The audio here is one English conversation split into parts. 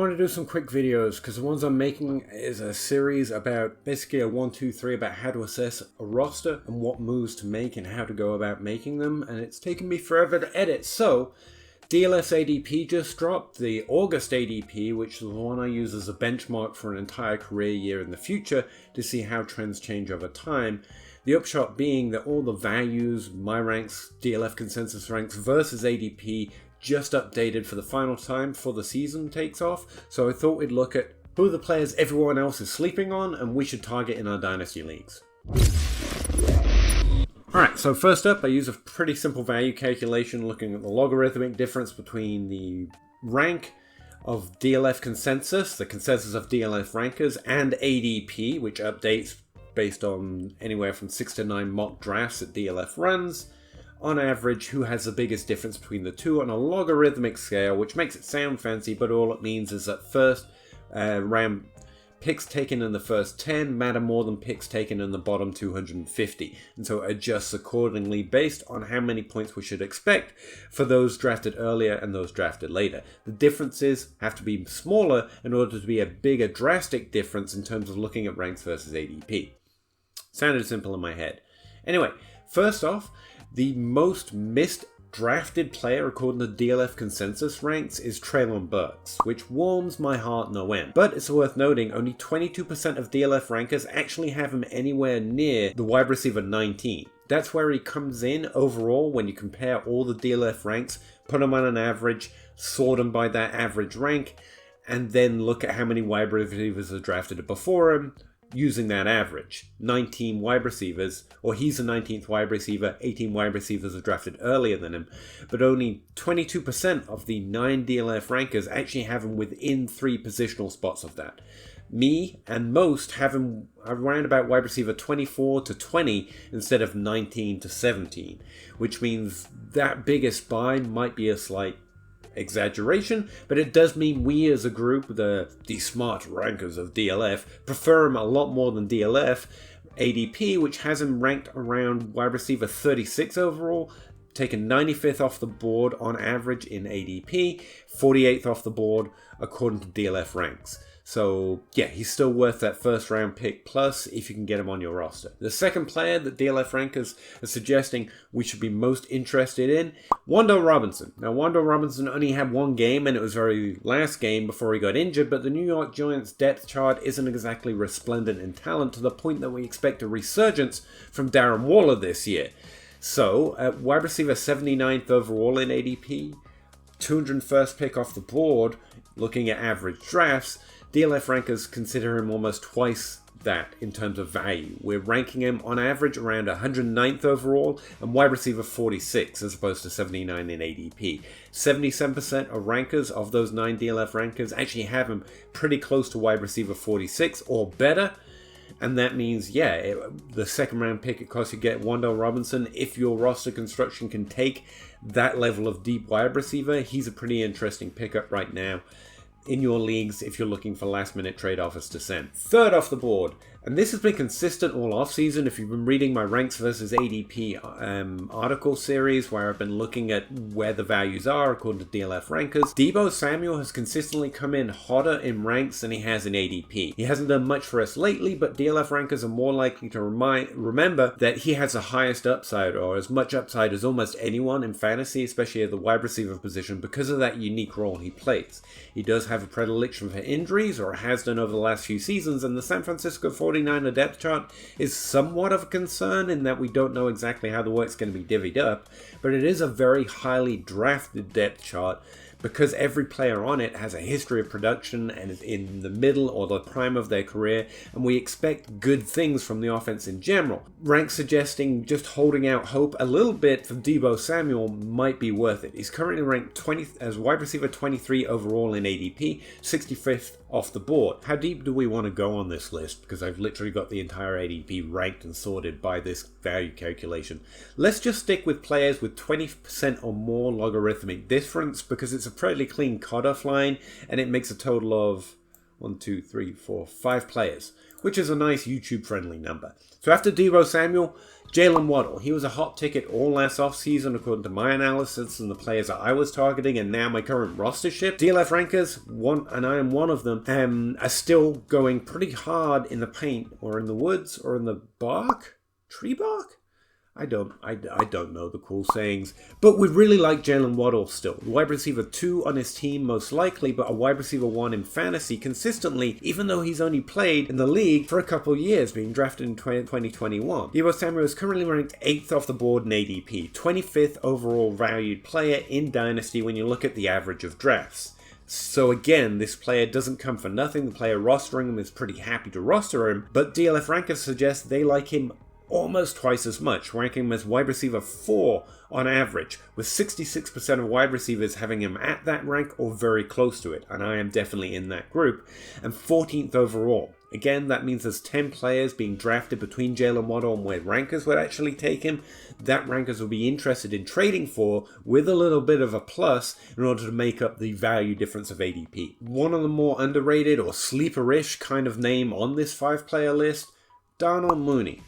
want to do some quick videos because the ones I'm making is a series about basically a 1, 2, 3 about how to assess a roster and what moves to make and how to go about making them, and it's taken me forever to edit. So DLF ADP just dropped, the August ADP, which is the one I use as a benchmark for an entire career year in the future to see how trends change over time. The upshot being that all the values, my ranks, DLF consensus ranks versus ADP just updated for the final time before the season takes off. So I thought we'd look at who are the players everyone else is sleeping on and we should target in our dynasty leagues. Alright, so first up I use a pretty simple value calculation looking at the logarithmic difference between the rank of DLF consensus, the consensus of DLF rankers, and ADP, which updates based on anywhere from 6 to 9 mock drafts that DLF runs. On average, who has the biggest difference between the two on a logarithmic scale, which makes it sound fancy, but all it means is that first round picks taken in the first 10 matter more than picks taken in the bottom 250, and so it adjusts accordingly based on how many points we should expect for those drafted earlier and those drafted later. The differences have to be smaller in order to be a bigger drastic difference in terms of looking at ranks versus ADP. Sounded simple in my head. Anyway, first off, the most missed drafted player according to DLF consensus ranks is Treylon Burks, which warms my heart no end. But it's worth noting only 22% of DLF rankers actually have him anywhere near the wide receiver 19. That's where he comes in overall when you compare all the DLF ranks, put him on an average, sort them by that average rank, and then look at how many wide receivers are drafted before him, using that average. 19 wide receivers, or he's the 19th wide receiver, 18 wide receivers are drafted earlier than him, but only 22% of the 9 DLF rankers actually have him within 3 positional spots of that. Me and most have him around about wide receiver 24 to 20 instead of 19 to 17, which means that biggest buy might be a slight exaggeration, but it does mean we as a group, the smart rankers of DLF, prefer him a lot more than DLF ADP, which has him ranked around wide receiver 36 overall, taken 95th off the board on average in ADP, 48th off the board according to DLF ranks. So yeah, he's still worth that first round pick plus if you can get him on your roster. The second player that DLF rankers are suggesting we should be most interested in, Wan'Dale Robinson. Now Wan'Dale Robinson only had one game and it was very last game before he got injured, but the New York Giants depth chart isn't exactly resplendent in talent to the point that we expect a resurgence from Darren Waller this year. So at wide receiver 79th overall in ADP, 201st pick off the board, looking at average drafts, DLF rankers consider him almost twice that in terms of value. We're ranking him on average around 109th overall and wide receiver 46 as opposed to 79 in ADP. 77% of rankers of those 9 DLF rankers actually have him pretty close to wide receiver 46 or better. And that means, yeah, the second round pick it costs you get Wan'Dale Robinson. If your roster construction can take that level of deep wide receiver, he's a pretty interesting pickup right now in your leagues if you're looking for last minute trade offers to send. Third off the board, and this has been consistent all off season if you've been reading my ranks versus ADP article series where I've been looking at where the values are according to DLF rankers. Deebo Samuel has consistently come in hotter in ranks than he has in ADP. He hasn't done much for us lately, but DLF rankers are more likely to remember that he has the highest upside, or as much upside as almost anyone in fantasy, especially at the wide receiver position, because of that unique role he plays. He does have a predilection for injuries, or has done over the last few seasons, and the San Francisco 49er depth chart is somewhat of a concern in that we don't know exactly how the work's going to be divvied up, but it is a very highly drafted depth chart because every player on it has a history of production and is in the middle or the prime of their career, and we expect good things from the offense in general. Ranks suggesting just holding out hope a little bit for Deebo Samuel might be worth it. He's currently ranked 20th as wide receiver 23 overall in ADP, 65th off the board. How deep do we want to go on this list? Because I've literally got the entire ADP ranked and sorted by this value calculation. Let's just stick with players with 20% or more logarithmic difference because it's a pretty clean cutoff line and it makes a total of 1, 2, 3, 4, 5 players, which is a nice YouTube-friendly number. So after Deebo Samuel, Jalen Waddle. He was a hot ticket all last offseason according to my analysis and the players that I was targeting, and now my current rostership. DLF rankers, and I am one of them, are still going pretty hard in the paint, or in the woods, or in the bark? Tree bark? I don't know the cool sayings, but we really like Jalen Waddle still. Wide receiver 2 on his team most likely, but a wide receiver 1 in fantasy consistently, even though he's only played in the league for a couple years, being drafted in 2021. Deebo Samuel is currently ranked 8th off the board in ADP, 25th overall valued player in Dynasty when you look at the average of drafts. So again, this player doesn't come for nothing. The player rostering him is pretty happy to roster him, but DLF rankers suggest they like him almost twice as much, ranking him as wide receiver 4 on average, with 66% of wide receivers having him at that rank or very close to it, and I am definitely in that group, and 14th overall. Again, that means there's 10 players being drafted between Jalen Waddle and where rankers would actually take him. That rankers will be interested in trading for with a little bit of a plus in order to make up the value difference of ADP. One of the more underrated or sleeper-ish kind of name on this 5-player list, Darnell Mooney.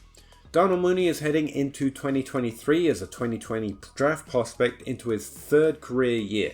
Darnell Mooney is heading into 2023 as a 2020 draft prospect into his 3rd career year.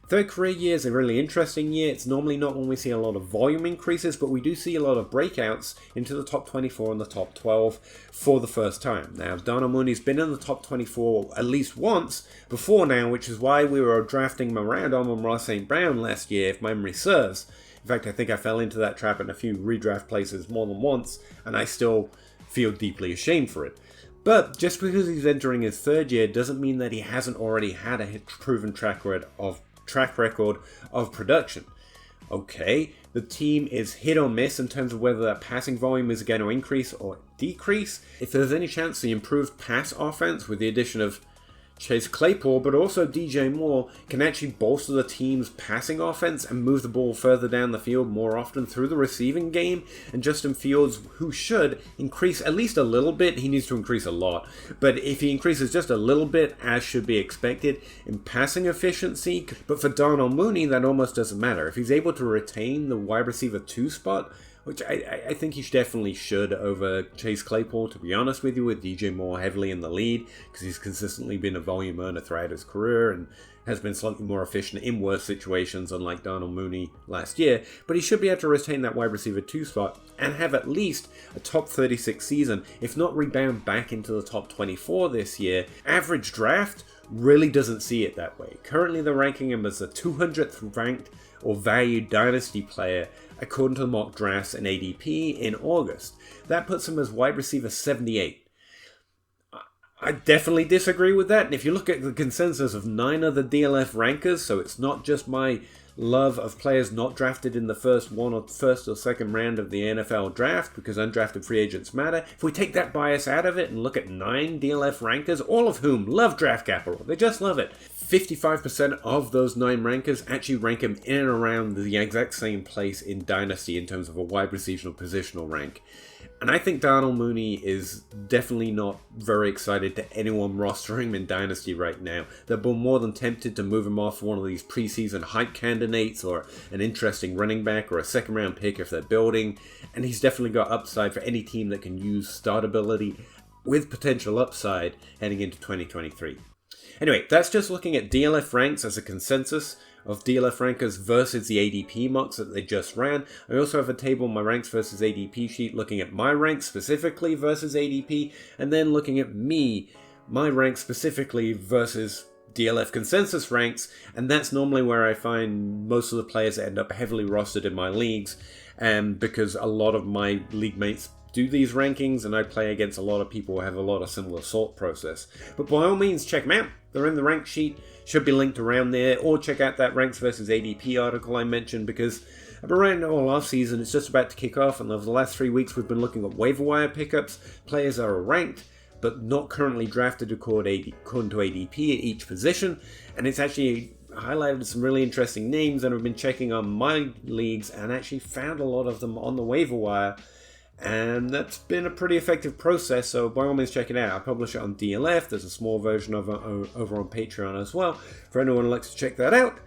3rd career year is a really interesting year. It's normally not when we see a lot of volume increases, but we do see a lot of breakouts into the top 24 and the top 12 for the first time. Now, Darnell Mooney's been in the top 24 at least once before now, which is why we were drafting him around Amon-Ra St. Brown last year, if memory serves. In fact, I think I fell into that trap in a few redraft places more than once, and I still feel deeply ashamed for it. But just because he's entering his 3rd year doesn't mean that he hasn't already had a proven track record of production. Okay, the team is hit or miss in terms of whether that passing volume is going to increase or decrease. If there's any chance the improved pass offense with the addition of Chase Claypool, but also DJ Moore, can actually bolster the team's passing offense and move the ball further down the field more often through the receiving game. And Justin Fields, who should increase at least a little bit, he needs to increase a lot, but if he increases just a little bit, as should be expected, in passing efficiency. But for Darnell Mooney, that almost doesn't matter. If he's able to retain the wide receiver 2 spot, which I think he definitely should over Chase Claypool, to be honest with you, with DJ Moore heavily in the lead, because he's consistently been a volume earner throughout his career and has been slightly more efficient in worse situations, unlike Darnell Mooney last year. But he should be able to retain that wide receiver 2 spot and have at least a top 36 season, if not rebound back into the top 24 this year. Average draft really doesn't see it that way. Currently they're ranking him as the 200th ranked or valued dynasty player according to the mock drafts and ADP in August. That puts him as wide receiver 78. I definitely disagree with that, and if you look at the consensus of 9 other DLF rankers, so it's not just my love of players not drafted in the first or second round of the NFL draft, because undrafted free agents matter. If we take that bias out of it and look at 9 DLF rankers, all of whom love draft capital, they just love it, 55% of those 9 rankers actually rank him in and around the exact same place in Dynasty in terms of a wide receiver positional rank. And I think Darnell Mooney is definitely not very excited to anyone rostering him in Dynasty right now. They're more than tempted to move him off one of these preseason hype candidates or an interesting running back or a second round pick if they're building. And he's definitely got upside for any team that can use startability with potential upside heading into 2023. Anyway, that's just looking at DLF ranks as a consensus of DLF rankers versus the ADP mocks that they just ran. I also have a table on my ranks versus ADP sheet looking at my ranks specifically versus ADP, and then looking at my ranks specifically versus DLF consensus ranks, and that's normally where I find most of the players that end up heavily rostered in my leagues, because a lot of my league mates do these rankings, and I play against a lot of people who have a lot of similar sort process. But by all means, check them out. They're in the rank sheet, should be linked around there, or check out that ranks versus ADP article I mentioned, because I've been writing it all off season. It's just about to kick off, and over the last 3 weeks we've been looking at waiver wire pickups. Players that are ranked but not currently drafted according to ADP at each position, and it's actually highlighted some really interesting names, and I've been checking on my leagues and actually found a lot of them on the waiver wire. And that's been a pretty effective process, so by all means check it out. I publish it on DLF. There's a small version of it over on Patreon as well, for anyone who likes to check that out.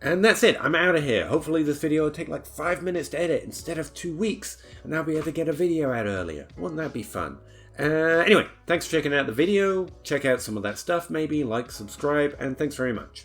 And that's it, I'm out of here. Hopefully this video will take like 5 minutes to edit instead of 2 weeks, and I'll be able to get a video out earlier. Wouldn't that be fun? Anyway, thanks for checking out the video. Check out some of that stuff maybe, like, subscribe, and thanks very much.